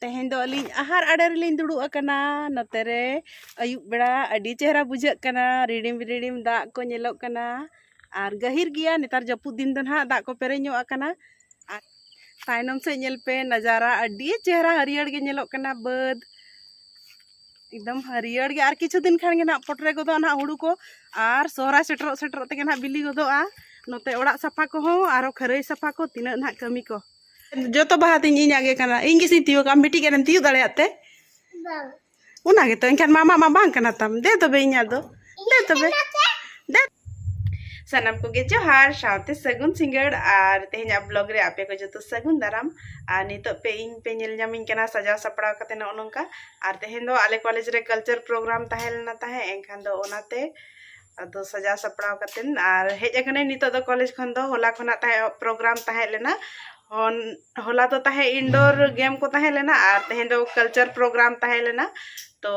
तेहें दो अली आहार आडर लिंग दुड़ू अकना नते रे अयुब बेड़ा अडी चेहरा बुझाग कना रिडिम दाग को नेलोग कना आर गहिर गिया नेतार जपुद दिन दो ना दाग को पेरेñो अकना आर तायनम से नेल पे नजारा अडी चेहरा हरियर गे नेलोग कना बद एकदम हरियर गे आर किछु दिन खान गे ना पटरे गोदो ना हुड़ू को आर सोहरा सेटर ते ना बिली गोदोआ नते ओड़ा सफा को हो आरो खरई सफा को तिना ना कमी को जो तो बात इन आगे कना इन किसी तियो का मिट्टी के तियो दाड़ेते उना गे तो इनखान मामा मा बांग कना तम दे तो बे इना दो दे तो बे दे सनम को गे जोहार सावते सगुन सिंगड़ आर तेहना ब्लॉग रे आपे को जतो सगुन दाराम आर नितो पे इन पे नेल जामिन कना सजाव सपड़ाव कते न ओनंका आर तेहन दो आले कॉलेज रे कल्चर प्रोग्राम ताहेलना ताहे एनखान दो ओनाते अदो सजा सपड़ाव कतेन आर हेज अकने नितो दो कॉलेज खन दो होला खना ताहे प्रोग्राम ताहेलेना होला तो ताहे इंडोर गेम को ताहे लेना और तेहें दो कल्चर प्रोग्राम ताहे लेना तो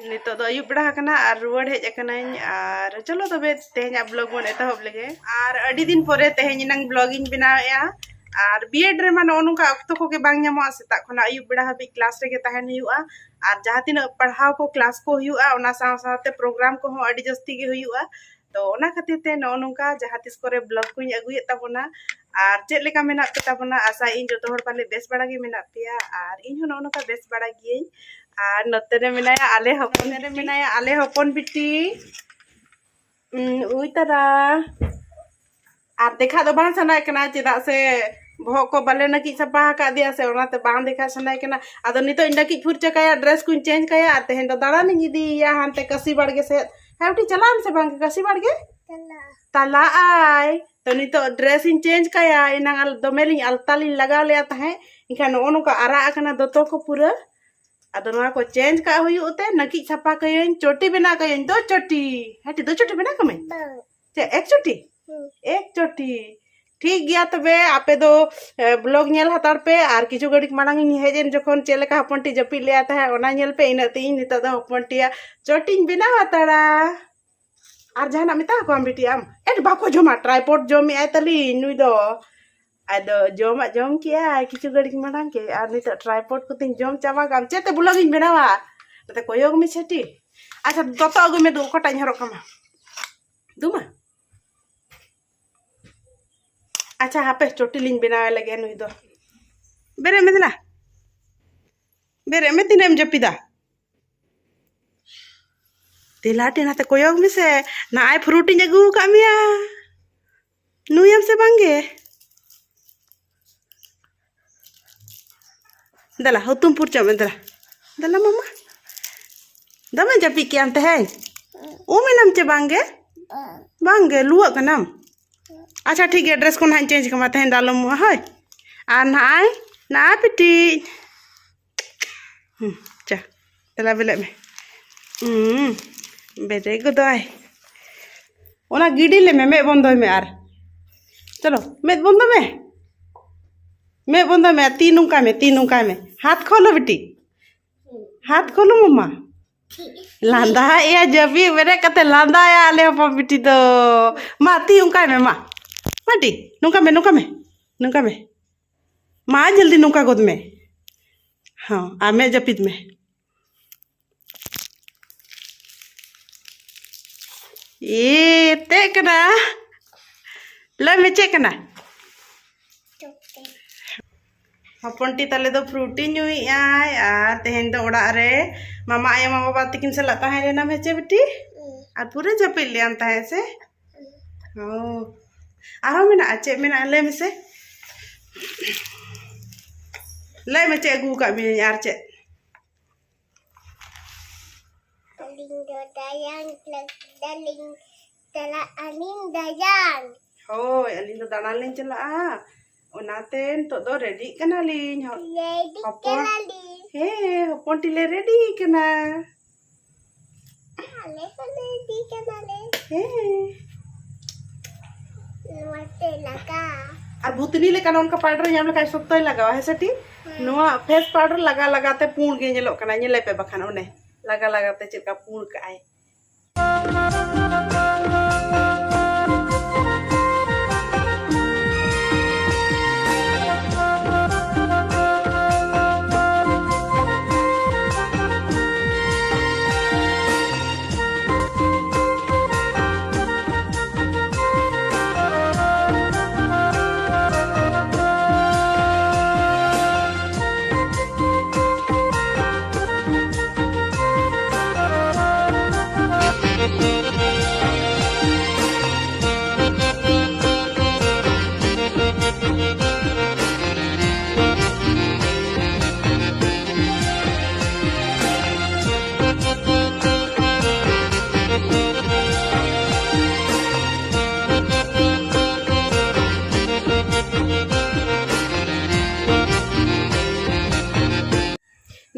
नितो दो अयुब बड़ा कना और रुवाड़ हेज अकनाइन और चलो तबे तेहें ब्लॉग बन एतहब लेगे और अडी दिन परे तेहें नंग ब्लॉगिंग बनाया और बीएड रे मान ओनुका अक्तो को के बांग ᱧᱟᱢᱚᱜᱼᱟ सेता खना अयुब बड़ा हबी क्लास रे के ताहेन हुआ और जहां तीन पढ़ाव को क्लास को हुआ ओना साव सावते प्रोग्राम को हो अडी जस्ती के हुआ तो ओना खातिर ते नोनुका जहां तिस करे ब्लॉग को अगुए ताबोना और चेक लेका मेना पे ताबोना आशा इन जो हर पाले बेस बड़ा गे मेना पेया और इन नोनुका बेस बड़ा गियኝ और नते रे मेनाया आले हपन बिटी उई तारा और देखा दो बांग सनाय कना चेदा से भो को बाले नकी सपा का दिया से ओनाते बांग देखा सनाय कना आदो नितो इन नकी फुरचा काया ड्रेस को चेंज काया और तेहें दो दाड़ा नि इदी या हानते कसी बाड़गे से हाउटी चलाम से बांग कसी बाड़गे तला आय तो नितो ड्रेस इन चेंज काया इना दोमेलिन अलतालिन लगा लिया ताहे इनखान ओनो का आरा अकना दोतो को पूरा अदो नोआ को चेंज का हुयुते नकी छपा कयन चोटी बना कयन दो चोटी हटी दो चोटी बना कमे चे एक चोटी ठीक गया तबे आपे दो ब्लॉग नेल हतार पे आर किछु गड़ी मांग हेजेन जखन चेलेका हपनटी जपी लिया ताहे ओना नेल पे इनते इन नितो दो हपनटिया चोटी बिना हताड़ा और जहां मिता को बिटी आम एट बाको जमा ट्राइपॉड जमी आय तली नुई दो आदो जम किया किछु गड़ी मांग के और नित ट्राइपॉड को तिन जम चाबा गाम चेते ब्लॉगिंग बनावा तते कोयोग में छटी अच्छा दोतो अगु में दो कोटा हरो कमा दुमा अच्छा हापे चोटी लिंग बनावे लगे नुई दो बेरे में दिना बेरे में तिनेम जपिदा तिलाटी नाते कोयोग में से ना आय फ्रूटी अगू का मिया नुयम से बांगे दला हुतुम पुरचा में दला मामा दमे जपी के अंत है ओ में नम चे बांगे लुआ का नाम अच्छा ठीक है ड्रेस को ना चेंज कमा तहें दालम है आ ना पिटी चा दला बेले में बेरे गोदाय ओना गिडी ले में बंदो में आर चलो में बंदो में तीन उनका में हाथ खोलो बेटी हाथ खोलो मम्मा लांदा या जबी बेरे कते लांदा या आले हपा बेटी तो मा ती उनका में माटी नुका में मा जल्दी नुका गोद में हाँ आ मैं जपित में ये तेकना ले में चेकना हपनटी ताले दो फ्रूटी नुई आय आ तेहें दो ओड़ा रे मामा आया मामा बात तिकिन से लता है लेना मेचे बेटी आ पूरे जपिल ले अंता है से ओ आरो मेना चे मेना ले में से ले में चे अगू का भी यार चे होय अलिंग दाना लिंग चला ओनाते तो दो रेडी कना लिंग हपन हे हपन टिले रेडी कना हे नोते लगा और भूतनी ले कना उनका पाउडर याम लगा सत्तय लगावा है सटी नोआ फेस पाउडर लगा लगाते पूर्ण गे नेलो कना नेले पे बखान ओने लगा लगाते चिका पूर्ण का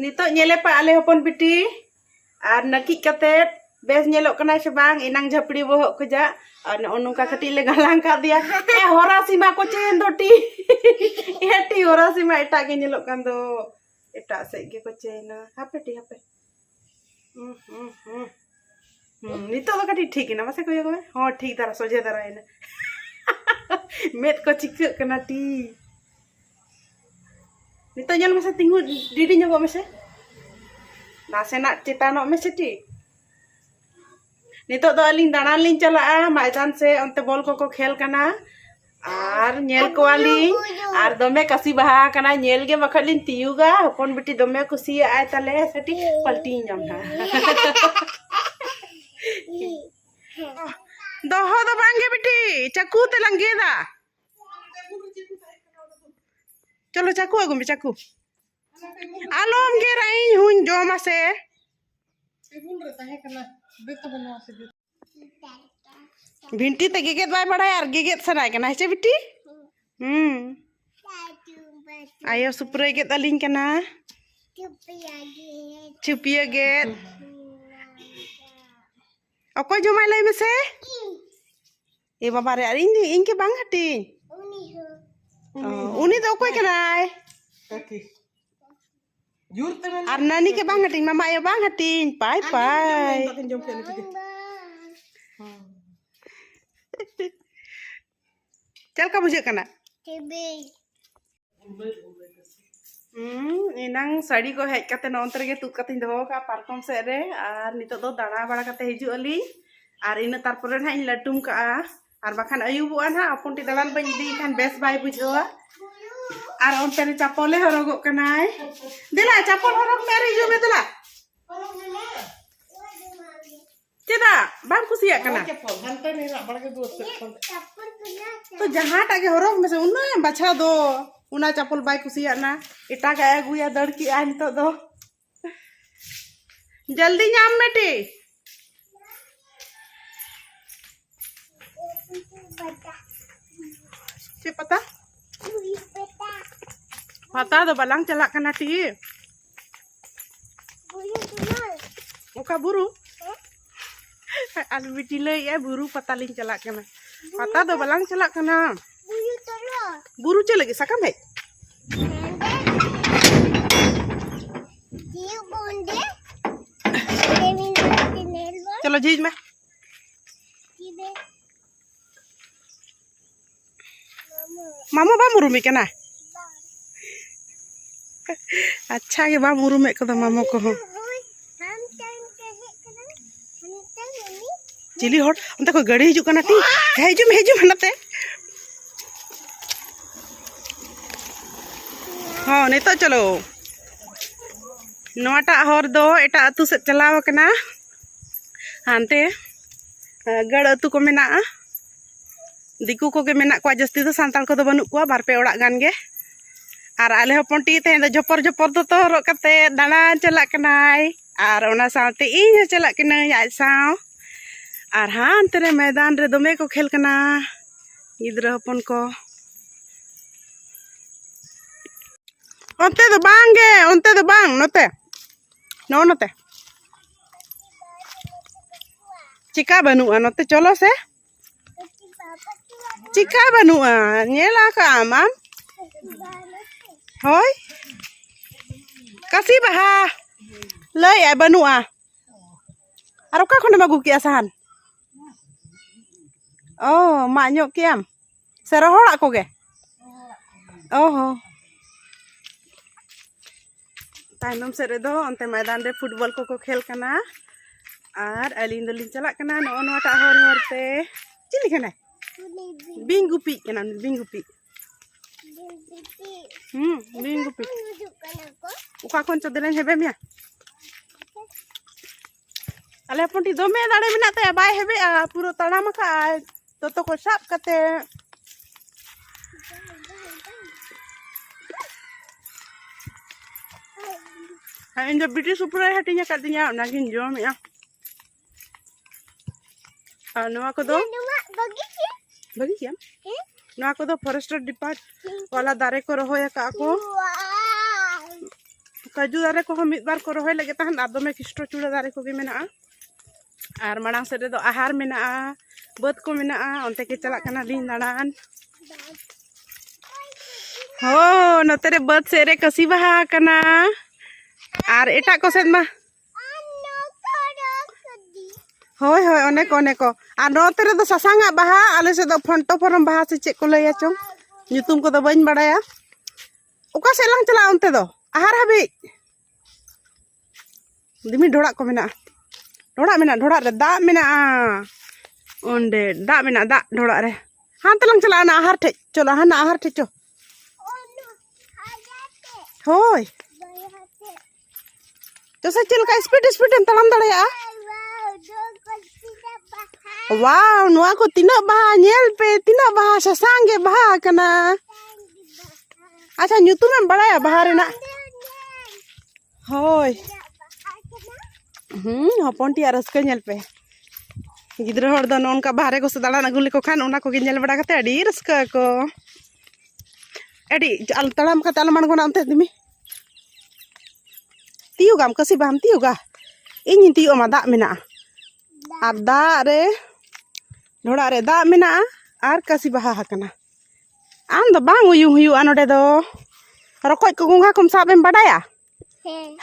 Nito nyele pa ale hopon biti. Ar nakik katet bes nyelok kena sebang inang japri bohok kerja. Ana onungka keti le galang ka dia. Hora sima ko chen doti. Eti hora sima eta ke nyelok kan do. Eta sek ge ko chena. Hape ti hape. Nito तो कटी ठीक है ना मसे कोई कोई हाँ ठीक तरह सोचे तरह है ना मेट को चिक करना T nito nyal mase tinggu didi nyogo mase nase nak cetano mase ti nito do aling danan ling chalaa maidan se onte bol ko khel kana ar nyel ko aling ar dome kasi baha kana nyel ge makhalin tiyuga hopon biti dome kusi ay tale seti palti nyam na doho do bange biti chaku te lange da चलो चाकू आगो में चाकू आलोम गे रही हूं जो मसे भिंटी ते गिगेत बाय बड़ा यार गिगेत सनाय कना है बिटी आयो सुपरे गेत अलिंग कना चुपिया गेत अकोय जमाय लाई मसे ए बाबा रे इन के बांग हटी उनी तो कोई कराय ar nani ke bang hating mama ayo bang hating pai pai chal ka bujhe kana inang sari ko hej kate nonter ge tuk kating doho ka parkom se re ar nito do dana bada kate hiju ali ar ina tarpore na in latum ka ar bakhan ayubuan ha apun ti dalan ban di kan best bai bujhoa ar onte re chapole horogok kanai dela chapol horog mere ju me dela cheda bang kusiya kana to jahan ta ge horog me se unna bacha do una chapol bai kusiya na eta ga aguya dadki a nito do jaldi nyam meti si pata pata do balang celak kana ti oka buru al bitile ya buru pata ling celak kana pata do balang celak kana buru ce lagi sakam hai चलो जीज में मामू बा मुरुमी केना अच्छा के बा मुरुमे को मामू को चिली हट अंत को गाड़ी हिजु कना ती हेजुम नते हाँ नितो चलो नोटा हर दो एटा अतु से चलाव कना हानते गड़ अतु को मेना दिकू को के मेना को जस्ती तो सांताल को बनू को बारपे ओड़ा गान गे आर आले हपन टी ते जपर दो तो हरो कते दाना चला कनाय आर ओना साथे इन चला कनाय आज साव आर हानते रे मैदान रे दमे को खेल कना गिद्रा हपन को onte do bang note no note chika banua note cholo se chika banua nyela ka amam hoy kasih baha lay ay banua aro ka khone magu ki asahan oh maknyok kiam serohol ako ge oh ताइनम से रेदो अंते मैदान रे football को खेल कना are अलिन दलिन चला कना no NOTA हर हरते chilli कना बिंगुपी कना बिंगुपी बिंगुपी उका कोन चदरेन हेबे मिया अले पटी दोमे दाड़े मिनाते बाय हेबे पूरा तड़ाम का तो को साब कते इन जब बिटी सुपर हटिया कदिया नागिन जोम या नवा को दो बगी क्या नवा को दो फॉरेस्टर डिपार्ट वाला दारे को रहो या का को kaju dare ko mid bar ko rohoy lagi tahan adome kisto chura dare ko ge mena ar manang sede do ahar mena baut ko mena onte ke chalak kana din danan oh note re baut se re kasi baha kana ar eta ko sed mah hoy hoy one ko ar note re do sasanga baha ale se do fonto forum baha se cek ko laya chong nyutum ko do bañ badaya oka se lang chala onte do ahar habi dimi dorak ko mena dorak re da mena onde da mena da dorak re han telang chala na ahar te cholo han ahar te cho hoy to se chil ka speed em talam daya wow nuwa ko tina baha nyel pe tina baha sasangge baha kana acha nyutum em badaya baha rena hoy hopon ti aras ka nyel pe gidra hor do non ka bahare ko sadala nagul ko khan ona ko ge nyel bada kate adi raska ko adi al talam ka talaman ko namte dimi tiu gam kasi bam tiu ga inin tiu ma da mena ar da re dhoda re da mena ar kasi baha hakana am do bang uyu huyu anode do rokoj ko gunga kom sabem badaya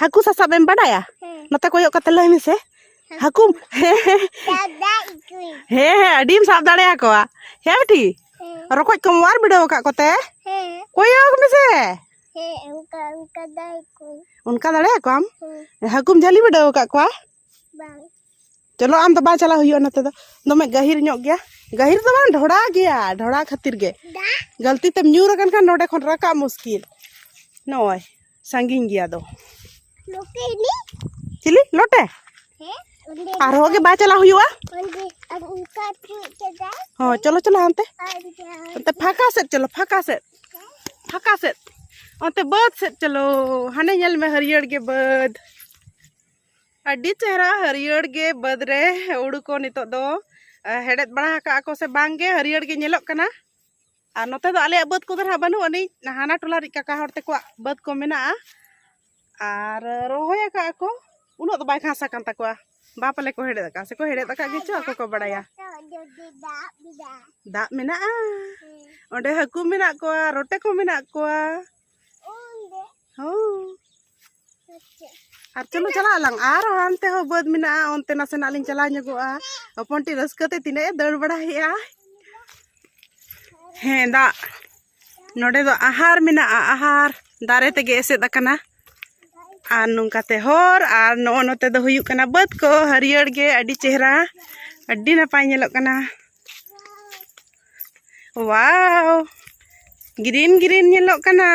haku sasabem badaya nota koyok kate lay mi se haku he adim sab dare ko he beti rokoj ko war bidaw ka kote koyok mi se unka dare ko am hakum jali bidaw ka ko bang चलो आम तो बा चला हुई नते दो दमे गहिर nyok गया गहिर तो बang ढोड़ा गया ढोड़ा खातिर गे गलती तम न्यूर कन खान नोडे खन रका मुश्किल नोय संगिन गया दो लोटे नी चिली लोटे आर होगे बा चला हुई उनका हां चलो चलो अंते फाका से चलो फाका से अंते बद से चलो हाने नेल में हरियर गे बद अड्डी चेहरा हरियर गे बदरे उड़ू को नितो दो हेडेत बड़ा का को से बांगे हरियर गे नेलोक कना आ नोते दो आले बद को दर बानु अनि हाना टोला रि काका हरते को बद को मेना आर रोहोया का को उनो तो बाय खासा कान तकवा बापले को हेडे का से को हेडे तका गे चो को बड़ाया दा मेना ओंडे हकु मेना को रोटे को मेना को हो আর চলো চলা আলাং আর হানতে হো বদ মিনা অন্তে নাসে নালিং চলা ñগোa হপনটি রসকতে তিনে দৌড় বড়া হেয়া হে দা নডে দো আহার মিনা আহার দারে তেগে এসে দাকানা আর নুনকাতে হর আর নো নতে দো হুয়ুক কানা বদ को हरियर गे अडी चेहरा अडी नापाय ñelok kana wow green ñelok kana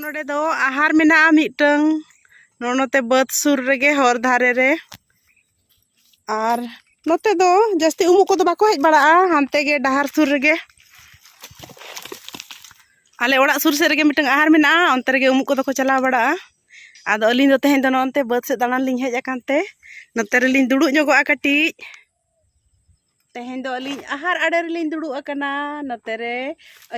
नोडे दो आहार मेना मिटंग नोते बद सुर रेगे हर धारे रे और नोते दो जस्ती उमु को दो बाको हेज बड़ा हानते गे डहार सुर रेगे आले ओड़ा सुर से रेगे मिटंग आहार मेना अंते रेगे उमु को दो को चला बड़ा आदो अलिन दो तेहेन दो नोते बद से दानान लिंग हेज अकानते नोते रे लिंग दुडु ñगोa कटी तेहेन दो अलिन आहार आडे रे लिंग दुडु अकना नोते रे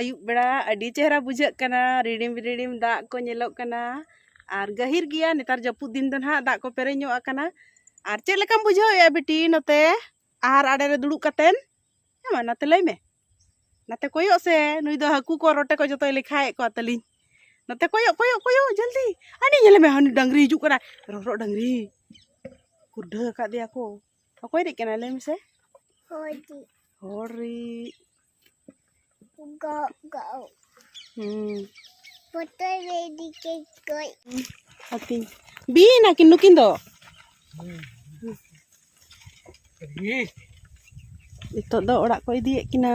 अयुब बेड़ा अडी चेहरा बुझाक कना रिडिम दा को नेलोक कना आर गहिर गिया नेतार जपुद दिन दन हा दा को पेरेño अकना आर चे लेकाम बुझाव ए बेटी नोते आहार आडे रे दुडु कतेन हेमा नते लय मे नते कोयो से नुई दो हाकू को रोटे को जतोय लेखाय को तली नते कोयो जल्दी आनी नेले मे हनी डंगरी हिजु कना रोरो डंगरी कुडा का दिया को अकोय रे कना ले मे से होरी go foto ready ke koi ati bi na kinukin do ito do orak ko idiye kina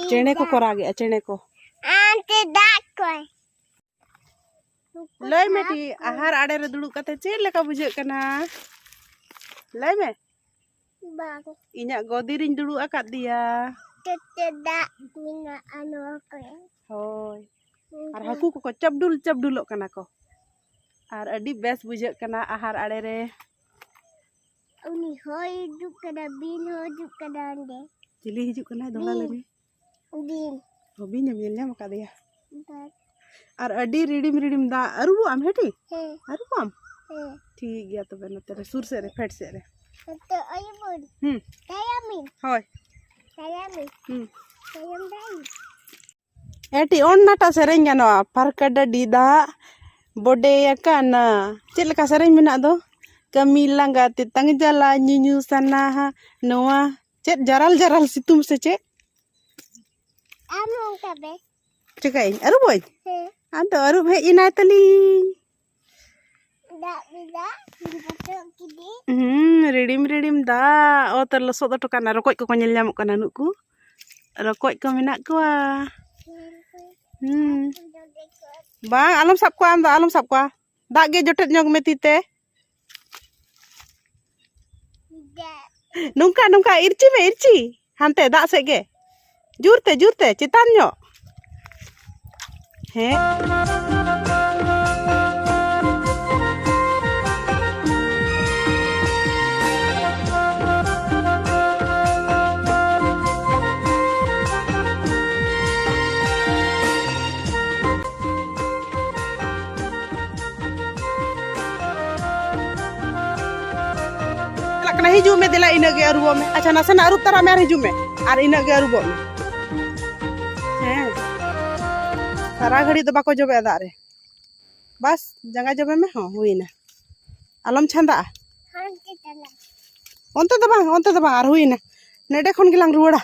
चेने को करा गया चेने को आंते दाक कोई लय मेटी आहार आडे रे दुडु कते चेल लेका बुझे कना लय मे बाग इnya गोदी रिन दुडु आकाद दिया तते दाक मिना अनु को होय आर हाकू को चबडुल कना को आर अडी बेस बुझे कना आहार आडे रे उनी होय दुक कना बिन हो दुक कना अंदे चिली हिजु कना दोला लगे दिन hobby nyam nyam ka dia और अडी रिडिम दा अरुबो आम हेटी अरुबो आम ठीक गया तो बे नते रे सुर से रे फेट से रे तो अयुबुन तायामिन होय तायामिन तायम दाई एटी ओन्नाटा सेरेñ गानो पारकाडा डीदा बोडे याकाना चेद लेका सेरेñ मेना दो कमी लांगा तेतंग जला nyunyu sana noa चेद जराल सितुम से चेद among tabe चकाई अरु बोय आंतो अरु हे इना तली दा बिदा दिपतो किदी रिडिम दा ओ तर लसो दो टोकाना रकोय को nyel nyamuk kana nuku रकोय को मेना कुआ bang alum sap kuah amda alum sap kuah dak ge jotet nyog metite nungka irci hante dak sege jurte citan nyok he हिजू में दिला इना गे अरुबो में अच्छा नासन अरुब तारा में हिजू में और इना गे अरुबो में हैं सारा घड़ी तो बाको जबे दा रे बस जंगा जबे में हो हुईना आलम छंदा onte तो बा और हुईना नेडे खन गिलांग रुवाड़ा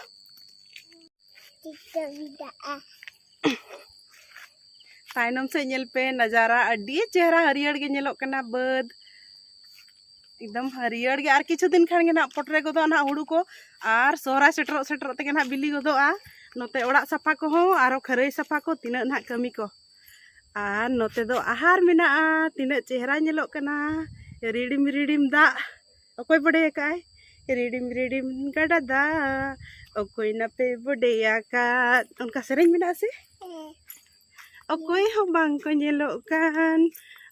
तायनम से नेल पे नजारा अडी चेहरा हरियर गे नेलोक कना बद एकदम हरियर गे आर किछु दिन खान गे ना पटरे गोदो ना हुड़ू को आर सोहरा सेटर ते ना बिली गोदोआ नोते ओड़ा सफा को हो आरो खरई सफा को तिना ना कमी को आर नोते दो आहार मेना तिना चेहरा नेलोक कना रिडिम दा अकोय बडे काय रिडिम गडा दा अकोय ना पे बडेया का उनका सेरेñ मेना से अकोय हो बांग को नेलोक कान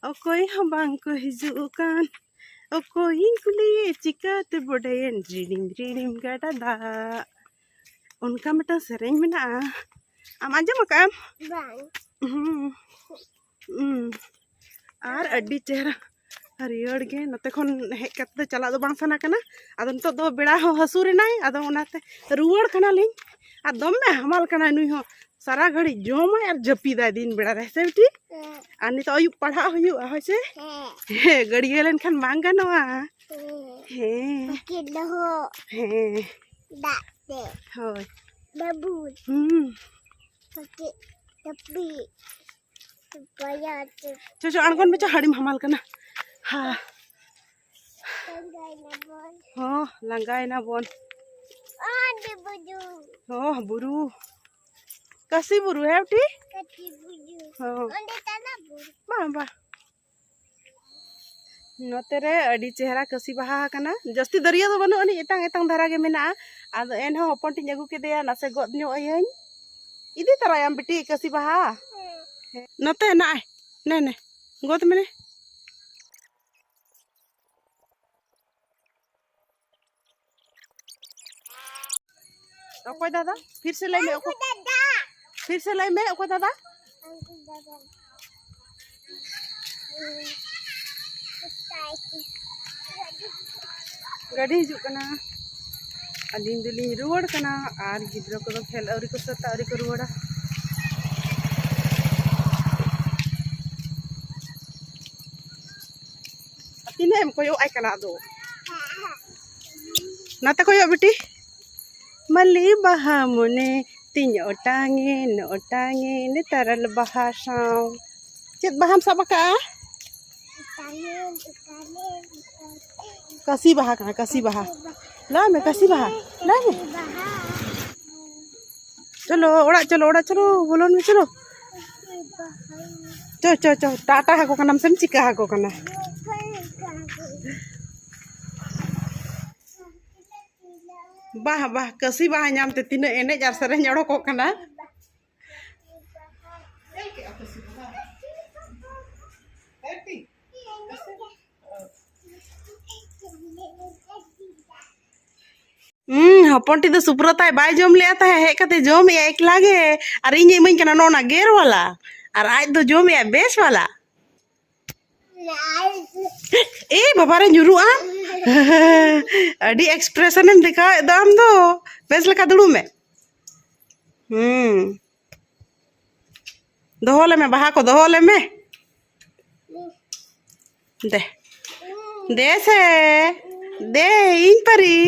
अकोय हो बांग को हिजू कान अकोय कुली चिकाते बडेन रिडिम गडा दा उनका मिटा सेरेñ मेना आम आंजम का आर अड्डी चेहरा हरियर गे नते खन हेज कते चला दो बांग सना कना आदो नतो दो बेड़ा हो हसुरेनाय आदो ओनाते रुवाड़ कना लिन आ दमे हमाल कना नुई हो सारा घड़ी जोम और जपीदा दिन बेड़ा रे से बेटी आ नितो अयुब पढ़ा हुआ होय से हे गड़िया लेन खान बांग गनोआ हे किलो हो हे दा दे होय बाबू ओके तपी पया चो अणगन में हड़ीम हमाल कना हाँ हो लंगाई ना बोन आदे बुजू हो बुरू कसी बुरू है बेटी कति बुजू हो ओंडे तना बुरू बा नोते रे अडी चेहरा कसी बहा कना जस्ती दरिया दो बनो अनि एतांग धारा गे मेना आदो एन हो हपन टिन अगु केदेया नासे गद न्यो अयन इदी तरायाम बेटी कसी बहा नोते ना ने गद मेने ओको दादा फिर से लाई में ओको दादा फिर से लाई में ओको दादा गाड़ी हिजू कना अलिन दुलिन रुवाड़ कना आर गिद्रा को तो खेल औरी को सता औरी को रुवाड़ा तिने एम कोयो आई कना दो नाते कोयो बेटी मली बहा मुने तीन ओटांगे ने तरल बहा साव चेत बहाम सबका कसी बहा कना कसी बहा ला में कसी बहा ला में चलो बोलोन में चलो चो टाटा हाको कना सेम चिका हाको कना बाह कसी बाह नामते तीन एने जार सरेñ अड़को कना हपन टी तो सुब्रताय बाय जम ले आता है हे कते जम ए एकला गे और इन इमन कना नोना गेर वाला और आज तो जम ए बेस वाला ए बाबा रे जुरु अडी एक्सप्रेशन एम दिखा दाम दो बेस लका दुड़ू में दोहले में बाहा को दोहले में दे दे से दे इन परी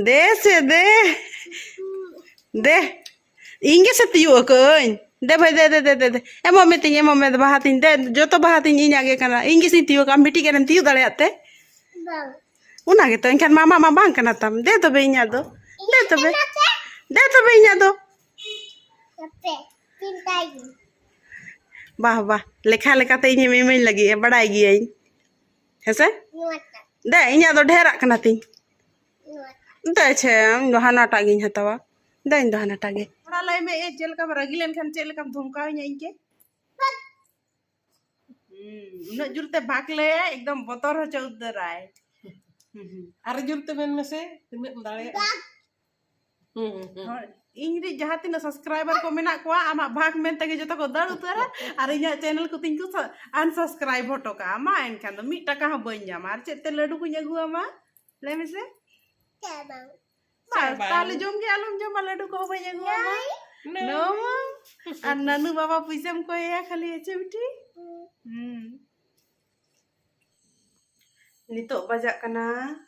दे से दे दे इंगे से तियो कोइन दे भाई दे दे दे दे दे एमो में बाहा तीन दे जो तो बाहा तीन इन आगे कना इंगे से तियो काम बिटी के तियो दाड़ेयाते उना गे तो इनखान मामा मा बांग कना तम दे तो बे इना दो दे तो बे इना दो वाह वाह लेखा लेखाते इन इमन लगी बड़ाई गिया हेसे दे इना दो ढेरा कना तीन दे छे हानाटा गिन हतावा दे इन दो हानाटा गे थोड़ा लय में ए चेलका रगी लेनखान चेलका धमका इनके उना जुरते भागले एकदम बतर हो चौदराय अरे जुरते बेन में से तिमे दाड़े इन रे जहां तीन सब्सक्राइबर को मेना को आमा भाग में तगे जतो को दड़ उतरा और इन चैनल को तिन को अनसब्सक्राइब होटो का मा एनखान दो 1 टाका ह बन जामा और चेते लड्डू को अगुआ मा ले में से ताले जम के आलम जम लड्डू को बन अगुआ मा नो और ननू बाबा पैसा को या खाली एचे बिटी नितो बजा कना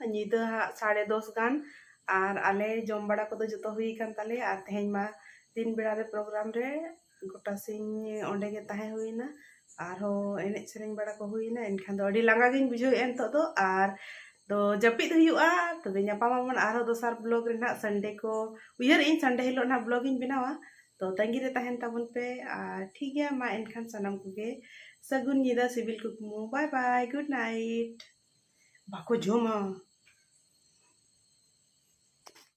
निदा 10:30 गान और आले जम बड़ा को जो हुई कान ताले और तेहन मा दिन बेड़ा रे प्रोग्राम रे गोटा सिंह ओंडे गे ताहे हुईना और हो एने सेरेंग बड़ा को हुईना एनखान दो अडी लांगा गिन बुझो एन तो और तो जपित हुआ तबे नापामामन आरो दोसार ब्लॉग रे ना संडे को उयर इन संडे हिलो ना ब्लॉग इन बनावा तो तंगी रे ताहेन ताबन पे ठीक गया मा एनखान सनम कुगे सगुन निदा सिविल कुकमु बाय बाय गुड नाइट बाको जोमा